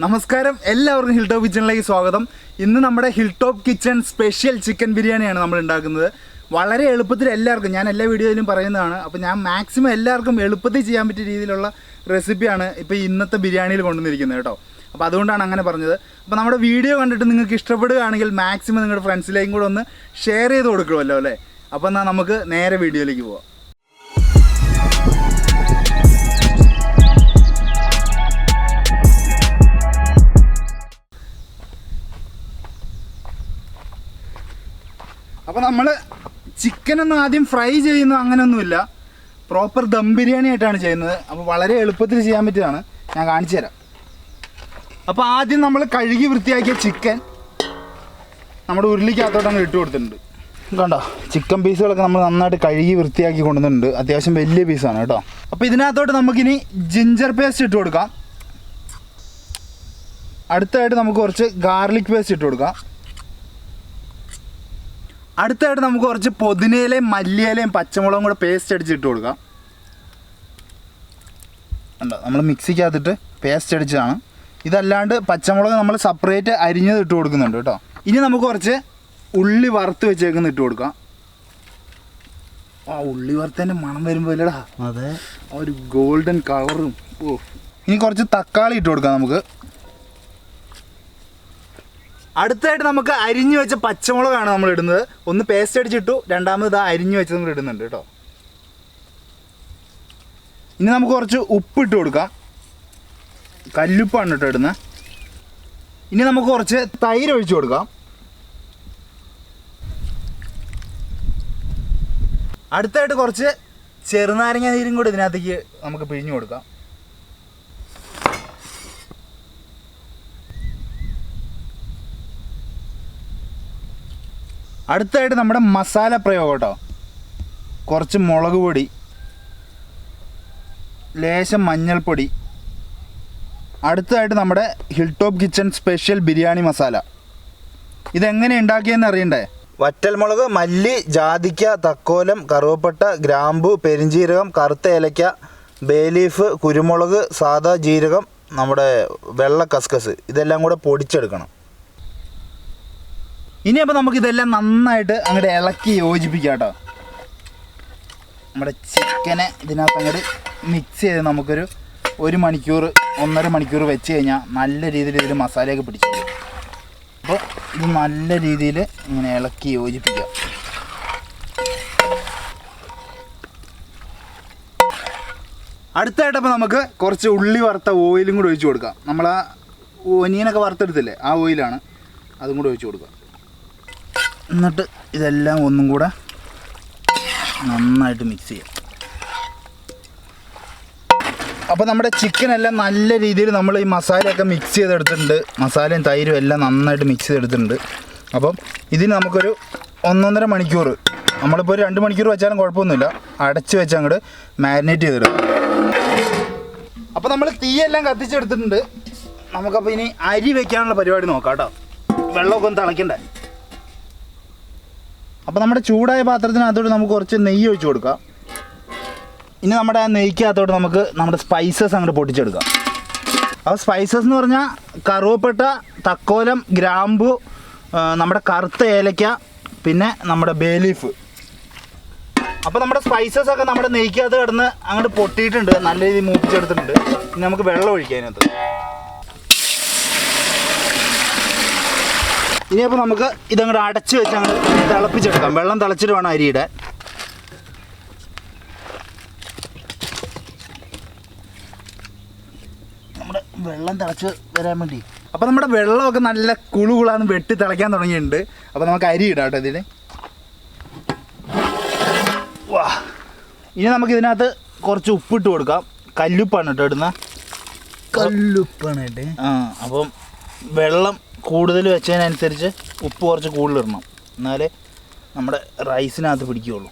നമസ്കാരം, എല്ലാവർക്കും ഹിൽടോപ്പ് കിച്ചണിലേക്ക് സ്വാഗതം. ഇന്ന് നമ്മുടെ ഹിൽടോപ്പ് കിച്ചൺ സ്പെഷ്യൽ ചിക്കൻ ബിരിയാണിയാണ് നമ്മൾ ഉണ്ടാക്കുന്നത്. വളരെ എളുപ്പത്തിൽ എല്ലാവർക്കും, ഞാൻ എല്ലാ വീഡിയോയിലും പറയുന്നതാണ്, അപ്പോൾ ഞാൻ മാക്സിമം എല്ലാവർക്കും എളുപ്പത്തിൽ ചെയ്യാൻ പറ്റിയ രീതിയിലുള്ള റെസിപ്പിയാണ് ഇപ്പോൾ ഇന്നത്തെ ബിരിയാണിയിൽ കൊണ്ടുവന്നിരിക്കുന്നത് കേട്ടോ. അപ്പോൾ അതുകൊണ്ടാണ് അങ്ങനെ പറഞ്ഞത്. അപ്പോൾ നമ്മുടെ വീഡിയോ കണ്ടിട്ട് നിങ്ങൾക്ക് ഇഷ്ടപ്പെടുകയാണെങ്കിൽ മാക്സിമം നിങ്ങളുടെ ഫ്രണ്ട്സിലേക്കും കൂടെ ഒന്ന് ഷെയർ ചെയ്ത് കൊടുക്കുമല്ലോ അല്ലേ. അപ്പോൾ എന്നാൽ നമുക്ക് നേരെ വീഡിയോയിലേക്ക് പോവാം. അപ്പോൾ നമ്മൾ ചിക്കനൊന്നും ആദ്യം ഫ്രൈ ചെയ്യുന്നു അങ്ങനെയൊന്നുമില്ല, പ്രോപ്പർ ദം ബിരിയാണി ആയിട്ടാണ് ചെയ്യുന്നത്. അപ്പോൾ വളരെ എളുപ്പത്തിൽ ചെയ്യാൻ പറ്റിയതാണ്, ഞാൻ കാണിച്ചു തരാം. അപ്പോൾ ആദ്യം നമ്മൾ കഴുകി വൃത്തിയാക്കിയ ചിക്കൻ നമ്മുടെ ഉരുളിക്കകത്തോട്ടാണ് ഇട്ട് കൊടുത്തിട്ടുണ്ട്. കണ്ടോ, ചിക്കൻ പീസുകളൊക്കെ നമ്മൾ നന്നായിട്ട് കഴുകി വൃത്തിയാക്കി കൊണ്ടുവന്നിട്ടുണ്ട്. അത്യാവശ്യം വലിയ പീസാണ് കേട്ടോ. അപ്പോൾ ഇതിനകത്തോട്ട് നമുക്കിനി ജിഞ്ചർ പേസ്റ്റ് ഇട്ട് കൊടുക്കാം. അടുത്തായിട്ട് നമുക്ക് കുറച്ച് ഗാർലിക് പേസ്റ്റ് ഇട്ട് കൊടുക്കാം. അടുത്തായിട്ട് നമുക്ക് കുറച്ച് പുതിനയിലയും മല്ലിയിലയും പച്ചമുളകും കൂടെ പേസ്റ്റ് അടിച്ചിട്ട് കൊടുക്കാം. ഉണ്ടോ, നമ്മൾ മിക്സിക്കകത്തിട്ട് പേസ്റ്റ് അടിച്ചതാണ്. ഇതല്ലാണ്ട് പച്ചമുളക് നമ്മൾ സെപ്പറേറ്റ് അരിഞ്ഞത് ഇട്ട് കൊടുക്കുന്നുണ്ട് കേട്ടോ. ഇനി നമുക്ക് കുറച്ച് ഉള്ളി വറുത്ത് വെച്ചേക്കുന്ന ഇട്ട് കൊടുക്കാം. ആ ഉള്ളി വറുത്തതിൻ്റെ മണം വരുമ്പോൾ ഇല്ലടാ, അതെ, ആ ഒരു ഗോൾഡൻ കളറും. ഓ, ഇനി കുറച്ച് തക്കാളി ഇട്ട് കൊടുക്കാം നമുക്ക്. അടുത്തായിട്ട് നമുക്ക് അരിഞ്ഞു വെച്ച പച്ചമുളകാണ് നമ്മൾ ഇടുന്നത്. ഒന്ന് പേസ്റ്റ് അടിച്ചിട്ടു, രണ്ടാമത് ഇതാ അരിഞ്ഞു വെച്ചത് നമ്മൾ ഇടുന്നുണ്ട് കേട്ടോ. ഇനി നമുക്ക് കുറച്ച് ഉപ്പ് ഇട്ട് കൊടുക്കാം. കല്ലുപ്പാണ് കേട്ടോ ഇടുന്നത്. ഇനി നമുക്ക് കുറച്ച് തൈര് ഒഴിച്ചു കൊടുക്കാം. അടുത്തായിട്ട് കുറച്ച് ചെറുനാരങ്ങ നീരും കൂടി ഇതിനകത്തേക്ക് നമുക്ക് പിഴിഞ്ഞു കൊടുക്കാം. അടുത്തായിട്ട് നമ്മുടെ മസാല പ്രയോഗം കേട്ടോ. കുറച്ച് മുളക് പൊടി, ലേശം മഞ്ഞൾപ്പൊടി, അടുത്തതായിട്ട് നമ്മുടെ hilltop kitchen special biryani masala. ഇതെങ്ങനെ ഉണ്ടാക്കിയെന്ന് അറിയണ്ടേ? വറ്റൽമുളക്, മല്ലി, ജാതിക്ക, തക്കോലം, കറുവപ്പട്ട, ഗ്രാമ്പു, പെരിഞ്ജീരകം, കറുത്ത ഏലക്ക, ബേ ലീഫ്, കുരുമുളക്, സാദാ ജീരകം, നമ്മുടെ വെള്ള കസ്കസ്, ഇതെല്ലാം കൂടെ പൊടിച്ചെടുക്കണം. ഇനി അപ്പോൾ നമുക്കിതെല്ലാം നന്നായിട്ട് അങ്ങോട്ട് ഇളക്കി യോജിപ്പിക്കാം കേട്ടോ. നമ്മുടെ ചിക്കനെ ഇതിനകത്ത് അങ്ങോട്ട് മിക്സ് ചെയ്ത് നമുക്കൊരു 1 മണിക്കൂർ 1.5 മണിക്കൂർ വെച്ച് കഴിഞ്ഞാൽ നല്ല രീതിയിൽ ഇതിൽ മസാലയൊക്കെ പിടിച്ചു. അപ്പോൾ ഇത് നല്ല രീതിയിൽ ഇങ്ങനെ ഇളക്കി യോജിപ്പിക്കാം. അടുത്തായിട്ടപ്പോൾ നമുക്ക് കുറച്ച് ഉള്ളി വറുത്ത ഓയിലും കൂടി ഒഴിച്ച് കൊടുക്കാം. നമ്മൾ ആ ഒനിയനൊക്കെ വറുത്തെടുത്തില്ലേ, ആ ഓയിലാണ്, അതും കൂടി ഒഴിച്ച് കൊടുക്കാം. എന്നിട്ട് ഇതെല്ലാം ഒന്നും കൂടെ നന്നായിട്ട് മിക്സ് ചെയ്യാം. അപ്പോൾ നമ്മുടെ ചിക്കനെല്ലാം നല്ല രീതിയിൽ നമ്മൾ ഈ മസാലയൊക്കെ മിക്സ് ചെയ്തെടുത്തിട്ടുണ്ട്. മസാലയും തൈരും എല്ലാം നന്നായിട്ട് മിക്സ് ചെയ്തെടുത്തിട്ടുണ്ട്. അപ്പം ഇതിന് നമുക്കൊരു 1.5 മണിക്കൂർ, നമ്മളിപ്പോൾ ഒരു 2 മണിക്കൂർ വെച്ചാലും കുഴപ്പമൊന്നുമില്ല, അടച്ച് വെച്ച് അങ്ങോട്ട് മാരിനേറ്റ് ചെയ്തെടുക്കാം. അപ്പോൾ നമ്മൾ തീയെല്ലാം കത്തിച്ചെടുത്തിട്ടുണ്ട്. നമുക്കപ്പോൾ ഇനി അരി വെക്കാനുള്ള പരിപാടി നോക്കാം കേട്ടോ. വെള്ളമൊക്കെ ഒന്ന് തിളയ്ക്കണ്ടേ. അപ്പോൾ നമ്മുടെ ചൂടായ പാത്രത്തിനകത്തോട്ട് നമുക്ക് കുറച്ച് നെയ്യ് ഒഴിച്ച് കൊടുക്കാം. ഇനി നമ്മുടെ ആ നെയ്ക്കകത്തോട്ട് നമുക്ക് നമ്മുടെ സ്പൈസസ് അങ്ങോട്ട് പൊട്ടിച്ചെടുക്കാം. അപ്പോൾ സ്പൈസസ് എന്ന് പറഞ്ഞാൽ കറുവപ്പട്ട, തക്കോലം, ഗ്രാമ്പു, നമ്മുടെ കറുത്ത ഏലക്ക, പിന്നെ നമ്മുടെ ബേ ലീഫ്. അപ്പോൾ നമ്മുടെ സ്പൈസസ് ഒക്കെ നമ്മുടെ നെയ്ക്കകത്ത് കിടന്ന് അങ്ങോട്ട് പൊട്ടിയിട്ടുണ്ട്, നല്ല രീതിയിൽ മൂപ്പിച്ചെടുത്തിട്ടുണ്ട്. ഇനി നമുക്ക് വെള്ളം ഒഴിക്കാം അതിനകത്ത്. ഇനിയപ്പോൾ നമുക്ക് ഇതങ്ങോട്ട് അടച്ച് വെച്ച് അങ്ങോട്ട് തിളപ്പിച്ചെടുക്കാം. വെള്ളം തിളച്ചിട്ട് വേണം അരിയിടാൻ. നമ്മുടെ വെള്ളം തിളച്ച് വരാൻ വേണ്ടി, അപ്പോൾ നമ്മുടെ വെള്ളമൊക്കെ നല്ല കുളുകുളാന്ന് വെട്ടി തിളയ്ക്കാൻ തുടങ്ങിയിട്ടുണ്ട്. അപ്പോൾ നമുക്ക് അരി ഇടാം കേട്ടോ ഇതിൽ. വാ, ഇനി നമുക്ക് ഇതിനകത്ത് കുറച്ച് ഉപ്പിട്ട് കൊടുക്കാം. കല്ലുപ്പാണ് കേട്ടോ ഇടുന്നത്, കല്ലുപ്പാണ് ഇട്ട്. അപ്പം വെള്ളം കൂടുതൽ വെച്ചതിനനുസരിച്ച് ഉപ്പ് കുറച്ച് കൂടുതലിടണം, എന്നാലേ നമ്മുടെ റൈസിനകത്ത് പിടിക്കുകയുള്ളൂ.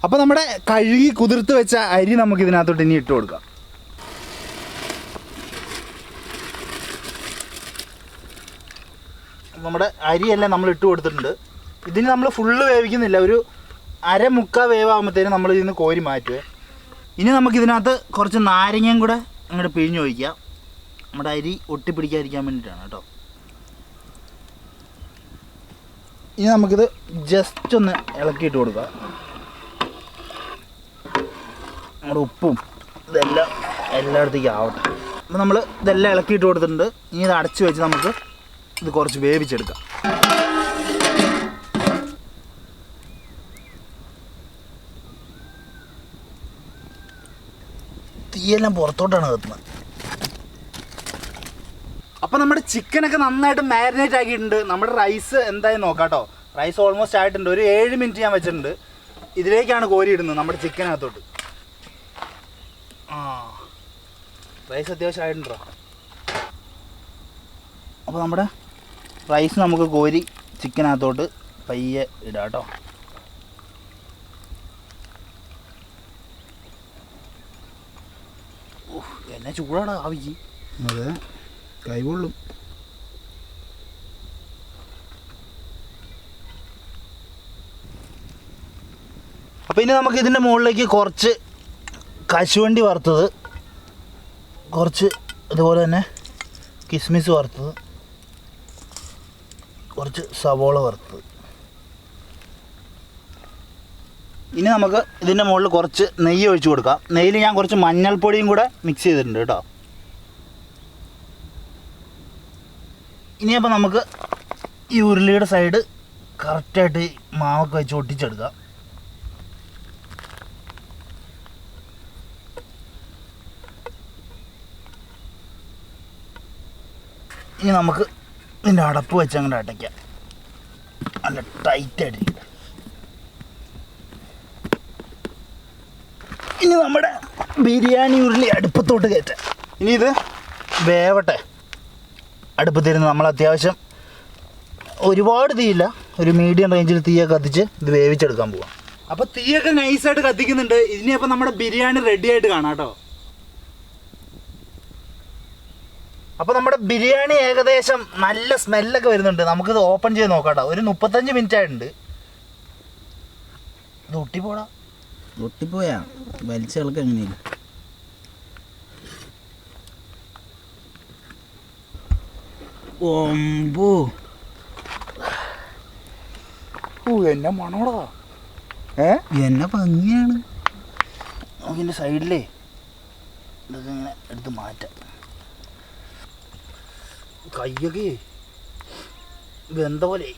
അപ്പോൾ നമ്മുടെ കഴുകി കുതിർത്ത് വെച്ച അരി നമുക്ക് ഇതിനകത്തോട്ട് ഇനി ഇട്ട് കൊടുക്കാം. നമ്മുടെ അരിയെല്ലാം നമ്മൾ ഇട്ട് കൊടുത്തിട്ടുണ്ട്. ഇതിന് നമ്മൾ ഫുള്ള് വേവിക്കുന്നില്ല, ഒരു 1/4 വേവാകുമ്പോഴത്തേനും നമ്മൾ ഇതിൽ നിന്ന് കോരി മാറ്റുവേ. ഇനി നമുക്കിതിനകത്ത് കുറച്ച് നാരങ്ങയും കൂടെ അങ്ങോട്ട് പിഴിഞ്ഞ് ഒഴിക്കാം. നമ്മുടെ അരി ഒട്ടിപ്പിടിക്കാതിരിക്കാൻ വേണ്ടിയിട്ടാണ് കേട്ടോ. ഇനി നമുക്കിത് ജസ്റ്റ് ഒന്ന് ഇളക്കിയിട്ട് കൊടുക്കാം. നമ്മുടെ ഉപ്പും ഇതെല്ലാം എല്ലായിടത്തേക്കും ആവട്ടെ. അപ്പോൾ നമ്മൾ ഇതെല്ലാം ഇളക്കിയിട്ട് കൊടുത്തിട്ടുണ്ട്. ഇനി ഇത് അടച്ചു വെച്ച് നമുക്ക് ഇത് കുറച്ച് വേവിച്ചെടുക്കാം. തീയെല്ലാം പുറത്തോട്ടാണ് കത്തുന്നത്. അപ്പോൾ നമ്മുടെ ചിക്കനൊക്കെ നന്നായിട്ട് മാരിനേറ്റ് ആക്കിയിട്ടുണ്ട്. നമ്മുടെ റൈസ് എന്തായാലും നോക്കാം കേട്ടോ. റൈസ് ഓൾമോസ്റ്റ് ആയിട്ടുണ്ട്. ഒരു 7 മിനിറ്റ് ഞാൻ വെച്ചിട്ടുണ്ട്. ഇതിലേക്കാണ് കോരി ഇടുന്നത് നമ്മുടെ ചിക്കനകത്തോട്ട്. റൈസ് അത്യാവശ്യം ആയിട്ടുണ്ടോ? അപ്പോൾ നമ്മുടെ റൈസ് നമുക്ക് കോരി ചിക്കനകത്തോട്ട് പയ്യെ ഇടാം കേട്ടോ. എന്നെ ചൂടാണ് ആവിക്ക്. അതെ, കൈകൊള്ളും. അപ്പം ഇനി നമുക്ക് ഇതിൻ്റെ മുകളിലേക്ക് കുറച്ച് കശുവണ്ടി വറുത്തത്, കുറച്ച് ഇതുപോലെ തന്നെ കിസ്മിസ് വറുത്തത്, കുറച്ച് സവോള വറുത്തത്. ഇനി നമുക്ക് ഇതിൻ്റെ മുകളിൽ കുറച്ച് നെയ്യ് ഒഴിച്ച് കൊടുക്കാം. നെയ്യിൽ ഞാൻ കുറച്ച് മഞ്ഞൾപ്പൊടിയും കൂടെ മിക്സ് ചെയ്തിട്ടുണ്ട് കേട്ടോ. ഇനിയപ്പോൾ നമുക്ക് ഈ ഉരുളിയുടെ സൈഡ് കറക്റ്റായിട്ട് മാവൊക്കെ വെച്ച് ഒട്ടിച്ചെടുക്കാം. ഇനി നമുക്ക് ഇതിൻ്റെ അടപ്പ് വെച്ച് അങ്ങോട്ട് അടയ്ക്കാം. നല്ല ടൈറ്റായിട്ട്. ഇനി നമ്മുടെ ബിരിയാണി ഉരുളി അടുപ്പത്തോട്ട് കയറ്റാം. ഇനി ഇത് വേവട്ടെ. അടുപ്പത്തിരുന്ന് നമ്മൾ അത്യാവശ്യം ഒരുപാട് തീയില്ല, ഒരു മീഡിയം റേഞ്ചിൽ തീയൊക്കെ കത്തിച്ച് ഇത് വേവിച്ചെടുക്കാൻ പോവാം. അപ്പോൾ തീയൊക്കെ നൈസായിട്ട് കത്തിക്കുന്നുണ്ട്. ഇനിയപ്പോൾ നമ്മുടെ ബിരിയാണി റെഡി ആയിട്ട് കാണാം കേട്ടോ. അപ്പോൾ നമ്മുടെ ബിരിയാണി ഏകദേശം നല്ല സ്മെല്ലൊക്കെ വരുന്നുണ്ട്. നമുക്കിത് ഓപ്പൺ ചെയ്ത് നോക്കാം കേട്ടോ. ഒരു 35 മിനിറ്റ് ആയിട്ടുണ്ട്. ഇത് ഒട്ടിപ്പോടാ. ഒട്ടിപ്പോയാ വലിച്ചളക്ക് എങ്ങനെയില്ല. ഓമ്പോ, എന്നെ മണോടാ. എന്നെ ഭംഗിയാണ്. നമുക്കിൻ്റെ സൈഡിലേ ഇതൊക്കെ ഇങ്ങനെ എടുത്ത് മാറ്റാം. കയ്യൊക്കെ വെന്ത പോലെ.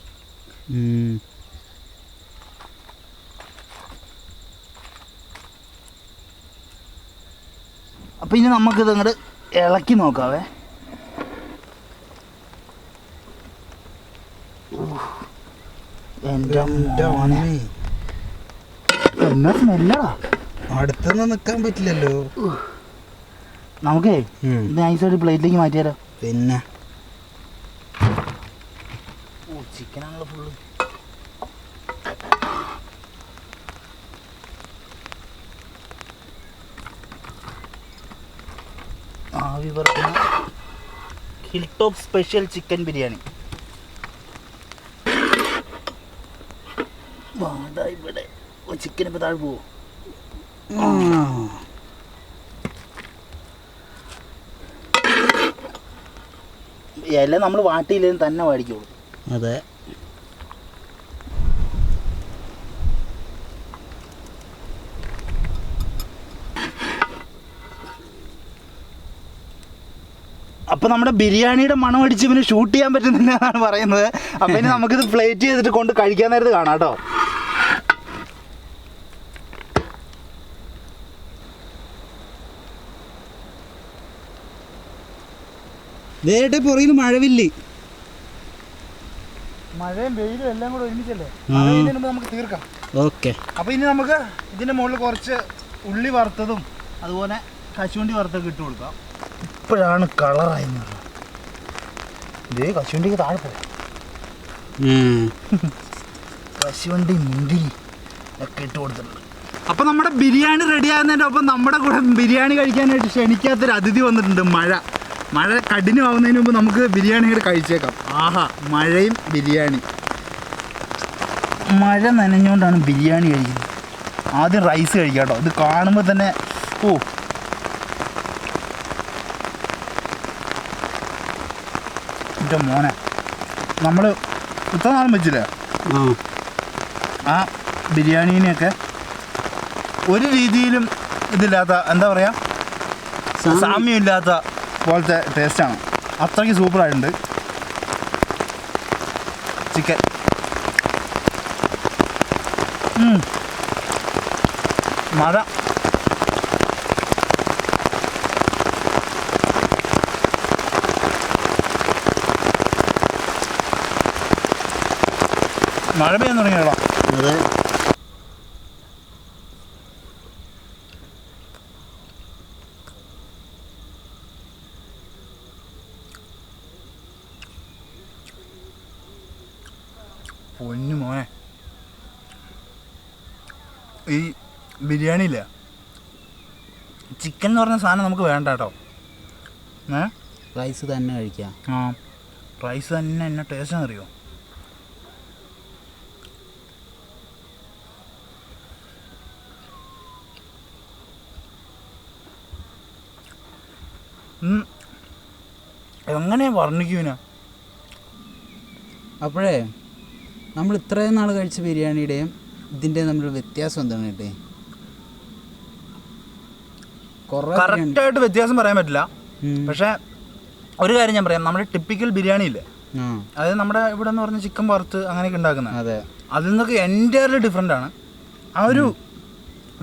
അപ്പം ഇനി നമുക്കിത് അങ്ങോട്ട് ഇളക്കി നോക്കാവേ. എൻ്റെ മോനെ, എന്നാ സ്മെല്ലടാ. അടുത്തൊന്നും നിൽക്കാൻ പറ്റില്ലല്ലോ. നമുക്കേ ഇത് നൈസായിട്ട് പ്ലേറ്റിലേക്ക് മാറ്റിയാലോ? പിന്നെ ചിക്കനാണല്ലോ ഫുള്ള്. ആവി പറക്കുന്ന ഹിൽടോപ്പ് സ്പെഷ്യൽ ചിക്കൻ ബിരിയാണി. ഇവിടെ ചിക്കൻ ഇപ്പം താഴെ പോവോ? ഇല നമ്മൾ വാട്ടിയില്ലെങ്കിൽ തന്നെ മേടിക്കുള്ളൂ. അതെ. അപ്പം നമ്മുടെ ബിരിയാണിയുടെ മണം അടിച്ച് പിന്നെ ഷൂട്ട് ചെയ്യാൻ പറ്റുന്നില്ല എന്നാണ് പറയുന്നത്. അപ്പം ഇനി നമുക്കിത് പ്ലേറ്റ് ചെയ്തിട്ട് കൊണ്ട് കഴിക്കാൻ നേരത്ത് കാണാം കേട്ടോ. നേരിട്ട് പുറകിൽ മഴവില്ലേ. മഴയും വെയിലും എല്ലാം കൂടെ ഒരുമിച്ചല്ലേ. മഴ നമുക്ക് തീർക്കാം. ഓക്കെ. അപ്പോൾ ഇനി നമുക്ക് ഇതിൻ്റെ മുകളിൽ കുറച്ച് ഉള്ളി വറുത്തതും അതുപോലെ കശുവണ്ടി വറുത്തൊക്കെ ഇട്ട് കൊടുക്കാം. ഇപ്പോഴാണ് കളറായി ഇതേ കശുവണ്ടിക്ക് താഴെ പോയി. കശുവണ്ടി മുന്തിരി ഒക്കെ ഇട്ട് കൊടുത്തിട്ടുണ്ട്. അപ്പം നമ്മുടെ ബിരിയാണി റെഡി ആകുന്നതിൻ്റെ ഒപ്പം നമ്മുടെ കൂടെ ബിരിയാണി കഴിക്കാനായിട്ട് ക്ഷണിക്കാത്തൊരു അതിഥി വന്നിട്ടുണ്ട്. മഴ കഠിനമാവുന്നതിന് മുമ്പ് നമുക്ക് ബിരിയാണി കൂടെ കഴിച്ചേക്കാം. ആഹാ, മഴയും ബിരിയാണി. മഴ നനഞ്ഞുകൊണ്ടാണ് ബിരിയാണി കഴിക്കുന്നത്. ആദ്യം റൈസ് കഴിക്കാം കേട്ടോ. ഇത് കാണുമ്പോൾ തന്നെ എൻ്റെ മോനെ നമ്മൾ ഇത്ര നാളും വെച്ചില്ലേ ആ ബിരിയാണീനെയൊക്കെ ഒരു രീതിയിലും ഇതില്ലാത്ത എന്താ പറയുക സാമ്യമില്ലാത്ത പോലത്തെ ടേസ്റ്റാണ്. അത്രയ്ക്ക് സൂപ്പറായിട്ടുണ്ട് ചിക്കൻ. മഴ മഴ പെയ്യാൻ തുടങ്ങിയല്ലോ. അതെ. പൊന്നു മോനെ, ഈ ബിരിയാണിയില്ല ചിക്കൻ എന്ന് പറഞ്ഞ സാധനം നമുക്ക് വേണ്ട കേട്ടോ. റൈസ് തന്നെ കഴിക്കാം. ആ റൈസ് തന്നെ എന്നെ ടേസ്റ്റാണെന്ന് അറിയോ. എങ്ങനെയാ വർണ്ണിക്കൂന. അപ്പോഴേ നമ്മൾ ഇത്രയും നാൾ കഴിച്ച ബിരിയാണിയുടെയും ഇതിൻ്റെ തമ്മിലുള്ള വ്യത്യാസം എന്താണ് കേട്ടേ? കറക്റ്റായിട്ട് വ്യത്യാസം പറയാൻ പറ്റില്ല. പക്ഷേ ഒരു കാര്യം ഞാൻ പറയാം, നമ്മുടെ ടിപ്പിക്കൽ ബിരിയാണി ഇല്ലേ, അതായത് നമ്മുടെ ഇവിടെ എന്ന് പറഞ്ഞ ചിക്കൻ വറുത്ത് അങ്ങനെയൊക്കെ ഉണ്ടാക്കുന്നത്, അതെ, അതിൽ നിന്നൊക്കെ എൻറ്റയർലി ഡിഫറെൻ്റ് ആണ്. ആ ഒരു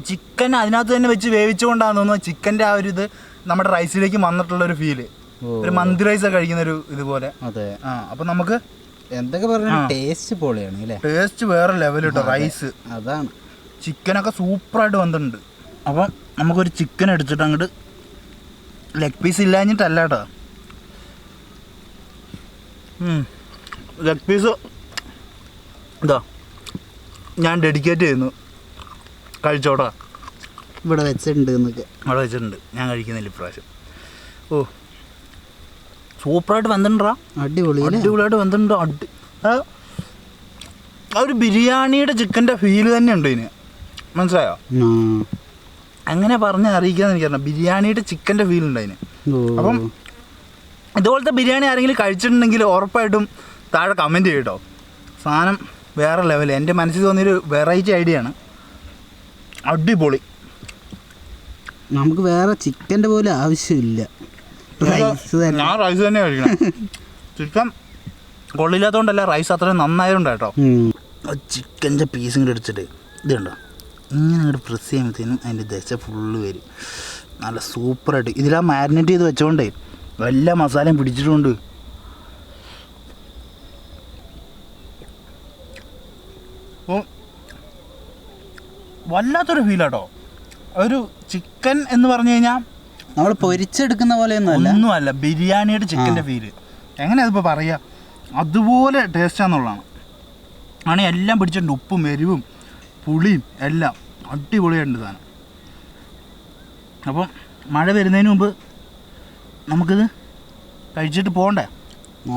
ചിക്കൻ അതിനകത്ത് തന്നെ വെച്ച് വേവിച്ചുകൊണ്ടാണെന്ന് തോന്നുന്നു ചിക്കൻ്റെ ആ ഒരു ഇത് നമ്മുടെ റൈസിലേക്ക് വന്നിട്ടുള്ളൊരു ഫീല്. ഒരു മന്തി റൈസ് കഴിക്കുന്ന ഒരു ഇതുപോലെ. അതെ. ആ അപ്പം നമുക്ക് എന്തൊക്കെ പറഞ്ഞാൽ ടേസ്റ്റ് പൊളിയാണ് അല്ലേ? ടേസ്റ്റ് വേറെ ലെവൽ കേട്ടോ. റൈസ് അതാണ്, ചിക്കനൊക്കെ സൂപ്പറായിട്ട് വന്നിട്ടുണ്ട്. അപ്പം നമുക്കൊരു ചിക്കൻ എടുത്തിട്ട് അങ്ങോട്ട് ലെഗ് പീസ് ഇല്ലാഞ്ഞിട്ടല്ല കേട്ടോ, ലെഗ് പീസ് ഇതാ ഞാൻ ഡെഡിക്കേറ്റ് ചെയ്യുന്നു. കഴിച്ചോടാ. ഇവിടെ വെച്ചിട്ടുണ്ട് എന്നൊക്കെ അവിടെ വെച്ചിട്ടുണ്ട്, ഞാൻ കഴിക്കുന്നില്ല ഇപ്രാവശ്യം. ഓ സൂപ്പറായിട്ട് വന്നിട്ടുണ്ടാ, അടിപൊളിയായിട്ട് വന്നിട്ടുണ്ട്. ആ ഒരു ബിരിയാണിയുടെ ചിക്കൻ്റെ ഫീല് തന്നെ ഉണ്ട് ഇതിന്, മനസ്സിലായോ? അങ്ങനെ പറഞ്ഞ് അറിയിക്കാന്ന് എനിക്കറിയാം. ബിരിയാണിയുടെ ചിക്കൻ്റെ ഫീൽ ഉണ്ട് അതിന്. അപ്പം ഇതുപോലത്തെ ബിരിയാണി ആരെങ്കിലും കഴിച്ചിട്ടുണ്ടെങ്കിൽ ഉറപ്പായിട്ടും താഴെ കമൻറ്റ് ചെയ്യട്ടോ. സാധനം വേറെ ലെവൽ. എൻ്റെ മനസ്സിൽ തോന്നിയൊരു വെറൈറ്റി ഐഡിയ ആണ്. അടിപൊളി. നമുക്ക് വേറെ ചിക്കൻ്റെ പോലെ ആവശ്യമില്ല, ഞാൻ റൈസ് തന്നെ കഴിക്കണം. ചിക്കൻ കൊള്ളില്ലാത്തതുകൊണ്ടല്ല, റൈസ് അത്രയും നന്നായതുകൊണ്ട് കേട്ടോ. ചിക്കൻ്റെ പീസും കൂടെ എടുത്തിട്ട് ഇത് കണ്ടോ, ഇങ്ങനെ അങ്ങോട്ട് പ്രസ് ചെയ്യുമ്പോഴത്തേനും അതിൻ്റെ ദശ ഫുള്ള് വരും. നല്ല സൂപ്പറായിട്ട് ഇതിലാ മാരിനേറ്റ് ചെയ്ത് വെച്ചോണ്ടേ എല്ലാ മസാലയും പിടിച്ചിട്ടുണ്ട്. അപ്പോൾ വല്ലാത്തൊരു ഫീലാട്ടോ. ഒരു ചിക്കൻ എന്ന് പറഞ്ഞു കഴിഞ്ഞാൽ നമ്മൾ പൊരിച്ചെടുക്കുന്ന ഒന്നുമല്ല, ബിരിയാണിയുടെ ചിക്കൻ്റെ ഫീല്. എങ്ങനെയാ അതിപ്പോൾ പറയുക, അതുപോലെ ടേസ്റ്റാന്നുള്ളതാണ്. ആണെങ്കിൽ എല്ലാം പിടിച്ചിട്ടുണ്ട്, ഉപ്പും എരിവും പുളിയും എല്ലാം അടിപൊളിയായിട്ടുണ്ട് സാധനം. അപ്പം മഴ വരുന്നതിന് മുമ്പ് നമുക്കിത് കഴിച്ചിട്ട് പോകണ്ടേ?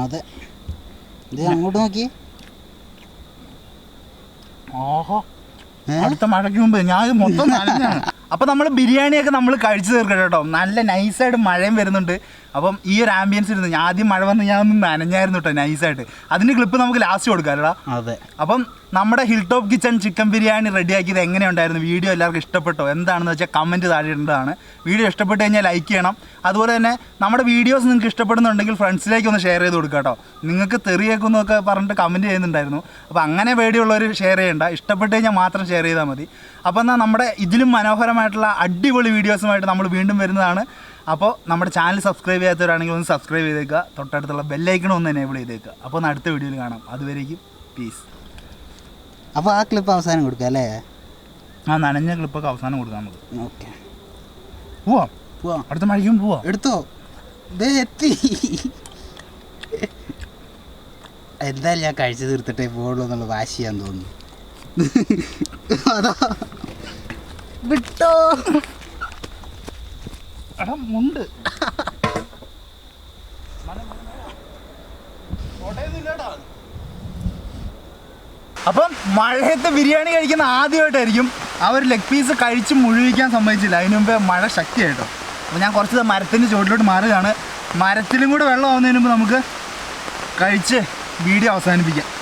അതെ. ഇത് അങ്ങോട്ട് നോക്കി. ഓഹോ, അടുത്ത മഴയ്ക്ക് മുമ്പ് ഞാൻ ഇത് മൊത്തം നനഞ്ഞാണ്. അപ്പോൾ നമ്മൾ ബിരിയാണിയൊക്കെ നമ്മൾ കഴിച്ചു തീർക്കട്ടെ കേട്ടോ. നല്ല നൈസായിട്ട് മഴയും വരുന്നുണ്ട്. അപ്പം ഈ ഒരു ആംബിയൻസ് ഇരുന്ന് ഞാൻ ആദ്യം മഴ വന്ന് ഞാൻ ഒന്ന് നനഞ്ഞായിരുന്നു കേട്ടോ നൈസായിട്ട്. അതിൻ്റെ ക്ലിപ്പ് നമുക്ക് ലാസ്റ്റ് കൊടുക്കാം അല്ലടാ. അതെ. അപ്പം നമ്മുടെ ഹിൽടോപ്പ് കിച്ചൺ ചിക്കൻ ബിരിയാണി റെഡിയാക്കിയത് എങ്ങനെയുണ്ടായിരുന്നു, വീഡിയോ എല്ലാവർക്കും ഇഷ്ടപ്പെട്ടോ എന്താണെന്ന് വെച്ചാൽ കമൻറ്റ് താഴെ ഇടേണ്ടതാണ്. വീഡിയോ ഇഷ്ടപ്പെട്ട് കഴിഞ്ഞാൽ ലൈക്ക് ചെയ്യണം. അതുപോലെ തന്നെ നമ്മുടെ വീഡിയോസ് നിങ്ങൾക്ക് ഇഷ്ടപ്പെടുന്നുണ്ടെങ്കിൽ ഫ്രണ്ട്സിലേക്ക് ഒന്ന് ഷെയർ ചെയ്ത് കൊടുക്കുക കേട്ടോ. നിങ്ങൾക്ക് തെറിയേക്കുന്നൊക്കെ പറഞ്ഞിട്ട് കമൻറ്റ് ചെയ്യുന്നുണ്ടായിരുന്നു. അപ്പോൾ അങ്ങനെ പേടിയുള്ളവർ ഷെയർ ചെയ്യേണ്ട, ഇഷ്ടപ്പെട്ട് കഴിഞ്ഞാൽ മാത്രം ഷെയർ ചെയ്താൽ മതി. അപ്പോൾ എന്നാൽ നമ്മുടെ ഇതിലും മനോഹരമായിട്ടുള്ള അടിപൊളി വീഡിയോസുമായിട്ട് നമ്മൾ വീണ്ടും വരുന്നതാണ്. അപ്പോൾ നമ്മുടെ ചാനൽ സബ്സ്ക്രൈബ് ചെയ്യാത്തവരാണെങ്കിൽ ഒന്ന് സബ്സ്ക്രൈബ് ചെയ്തേക്കുക, തൊട്ടടുത്തുള്ള ബെല്ലൈക്കണം ഒന്ന് എനേബിൾ ചെയ്തേക്കുക. അപ്പോൾ ഒന്ന് അടുത്ത വീഡിയോയിൽ കാണാം. അതുവരേക്കും പീസ്. അപ്പോൾ ആ ക്ലിപ്പ് അവസാനം കൊടുക്കാം അല്ലേ? ആ നനഞ്ഞ ക്ലിപ്പൊക്കെ അവസാനം കൊടുക്കാം നമുക്ക്. ഓക്കെ, പോവാം. അടുത്ത മഴയ്ക്കും പോവാം. എടുത്തോ, ദേ എത്തി. എന്തായാലും ഞാൻ കഴിച്ചു തീർത്തിട്ടേ പോകുള്ളൂ എന്നുള്ള വാശിയാൻ തോന്നുന്നു. അതാ വിട്ടോ. എടാ മുണ്ട്. അപ്പം മഴയത്ത് ബിരിയാണി കഴിക്കുന്ന ആദ്യമായിട്ടായിരിക്കും. ആ ഒരു ലെഗ് പീസ് കഴിച്ച് മുഴുവിക്കാൻ സമ്മതിച്ചില്ല. അതിന് മുമ്പേ മഴ ശക്തിയായിട്ടോ. അപ്പോൾ ഞാൻ കുറച്ച് മരത്തിൻ്റെ ചുവട്ടിലോട്ട് മാറുകയാണ്. മരത്തിലും കൂടെ വെള്ളം ആവുന്നതിന് മുമ്പ് നമുക്ക് കഴിച്ച് വീഡിയോ അവസാനിപ്പിക്കാം.